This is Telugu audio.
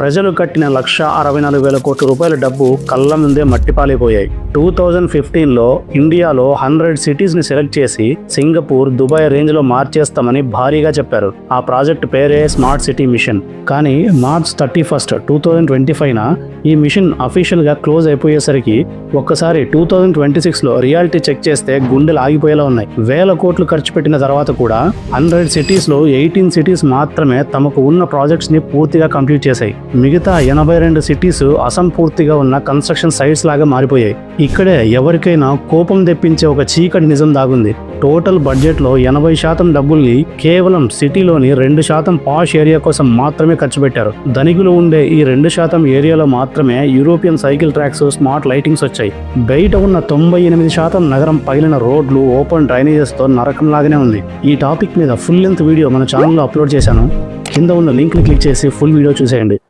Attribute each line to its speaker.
Speaker 1: ప్రజలు కట్టిన 1,64,000 కోట్ల రూపాయల డబ్బు కళ్ళ ముందే మట్టిపాలైపోయాయి. 2015లో ఇండియాలో 100 సిటీస్ని సెలెక్ట్ చేసి సింగపూర్, దుబాయ్ రేంజ్లో మార్చేస్తామని భారీగా చెప్పారు. ఆ ప్రాజెక్ట్ పేరే స్మార్ట్ సిటీ మిషన్. కానీ మార్చ్ 31, 2025న ఈ మిషన్ అఫీషియల్గా క్లోజ్ అయిపోయేసరికి ఒక్కసారి 2026లో రియాలిటీ చెక్ చేస్తే గుండెలు ఆగిపోయేలా ఉన్నాయి. 1,000 కోట్లు ఖర్చు పెట్టిన తర్వాత కూడా 100 సిటీస్లో 18 సిటీస్ మాత్రమే తమకు ఉన్న ప్రాజెక్ట్స్ని పూర్తిగా కంప్లీట్ చేశాయి. మిగతా 82 సిటీస్ అసంపూర్తిగా ఉన్న కన్స్ట్రక్షన్ సైట్స్ లాగా మారిపోయాయి. ఇక్కడే ఎవరికైనా కోపం తెప్పించే ఒక చీకటి నిజం దాగుంది. టోటల్ బడ్జెట్లో 80% డబ్బుల్ని కేవలం సిటీలోని 2% పాష్ ఏరియా కోసం మాత్రమే ఖర్చు పెట్టారు. ధనికులు ఉండే ఈ 2% ఏరియాలో మాత్రమే European cycle tracks, smart lightings వచ్చాయి. బయట ఉన్న 98% నగరం పగిలిన రోడ్లు, ఓపెన్ డ్రైనేజెస్తో నరకంలాగానే ఉంది. ఈ టాపిక్ మీద ఫుల్ లెంత్ వీడియో మన ఛానల్లో అప్లోడ్ చేశాను. కింద ఉన్న లింక్ని క్లిక్ చేసి ఫుల్ వీడియో చూసేయండి.